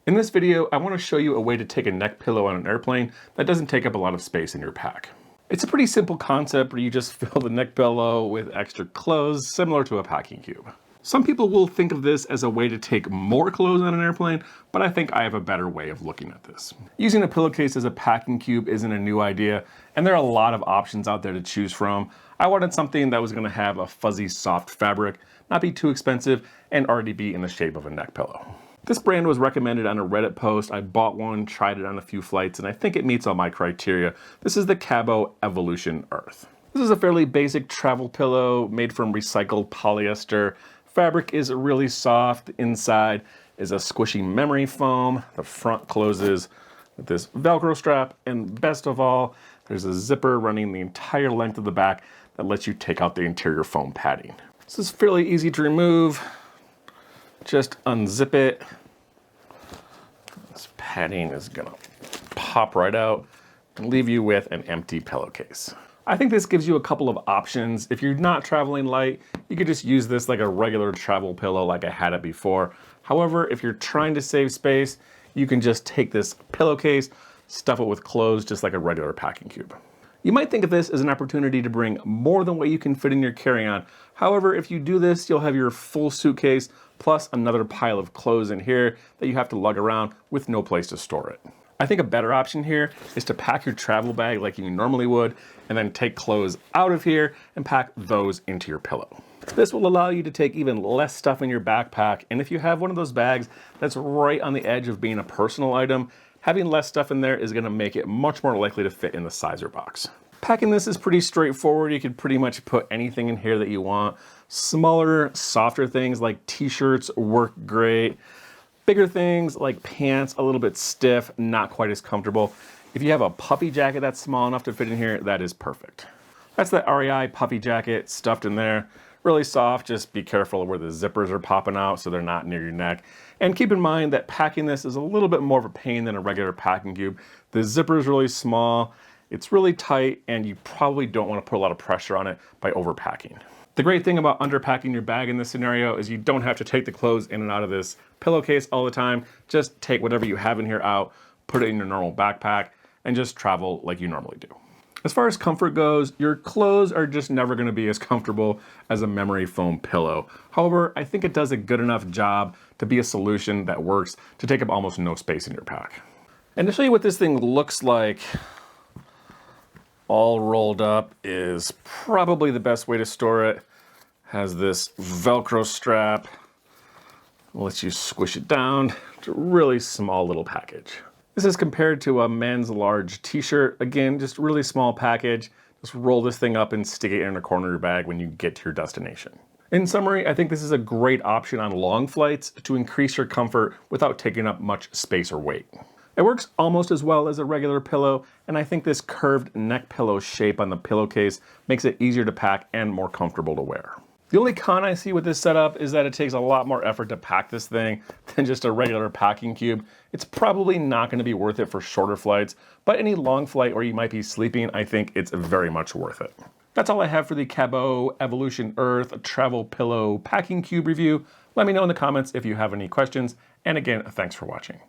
In this video, I want to show you a way to take a neck pillow on an airplane that doesn't take up a lot of space in your pack. It's a pretty simple concept where you just fill the neck pillow with extra clothes, similar to a packing cube. Some people will think of this as a way to take more clothes on an airplane, but I think I have a better way of looking at this. Using a pillowcase as a packing cube isn't a new idea, and there are a lot of options out there to choose from. I wanted something that was going to have a fuzzy, soft fabric, not be too expensive, and already be in the shape of a neck pillow. This brand was recommended on a Reddit post. I bought one, tried it on a few flights, and I think it meets all my criteria. This is the Cabeau Evolution Earth. This is a fairly basic travel pillow made from recycled polyester. Fabric is really soft. The inside is a squishy memory foam. The front closes with this Velcro strap, and best of all, there's a zipper running the entire length of the back that lets you take out the interior foam padding. This is fairly easy to remove. Just unzip it. This padding is gonna pop right out and leave you with an empty pillowcase. I think this gives you a couple of options. If you're not traveling light, you could just use this like a regular travel pillow like I had it before. However, if you're trying to save space, you can just take this pillowcase, stuff it with clothes just like a regular packing cube. You might think of this as an opportunity to bring more than what you can fit in your carry-on. However, if you do this, you'll have your full suitcase plus another pile of clothes in here that you have to lug around with no place to store it. I think a better option here is to pack your travel bag like you normally would, and then take clothes out of here and pack those into your pillow. This will allow you to take even less stuff in your backpack, and if you have one of those bags that's right on the edge of being a personal item, having less stuff in there is gonna make it much more likely to fit in the sizer box. Packing this is pretty straightforward. You can pretty much put anything in here that you want. Smaller, softer things like t-shirts work great. Bigger things like pants, a little bit stiff, not quite as comfortable. If you have a puffy jacket that's small enough to fit in here, that is perfect. That's the REI puffy jacket stuffed in there. Really soft, just be careful where the zippers are popping out so they're not near your neck. And keep in mind that packing this is a little bit more of a pain than a regular packing cube. The zipper is really small, it's really tight, and you probably don't want to put a lot of pressure on it by overpacking. The great thing about underpacking your bag in this scenario is you don't have to take the clothes in and out of this pillowcase all the time. Just take whatever you have in here out, put it in your normal backpack, and just travel like you normally do. As far as comfort goes, your clothes are just never going to be as comfortable as a memory foam pillow. However, I think it does a good enough job to be a solution that works to take up almost no space in your pack. And to show you what this thing looks like all rolled up is probably the best way to store it. Has this Velcro strap, lets you squish it down. It's a really small little package. This is compared to a men's large t-shirt. Again, just really small package. Just roll this thing up and stick it in a corner of your bag when you get to your destination. In summary, I think this is a great option on long flights to increase your comfort without taking up much space or weight. It works almost as well as a regular pillow, and I think this curved neck pillow shape on the pillowcase makes it easier to pack and more comfortable to wear. The only con I see with this setup is that it takes a lot more effort to pack this thing than just a regular packing cube. It's probably not going to be worth it for shorter flights, but any long flight where you might be sleeping, I think it's very much worth it. That's all I have for the Cabeau Evolution Earth Travel Pillow Packing Cube review. Let me know in the comments if you have any questions, and again, thanks for watching.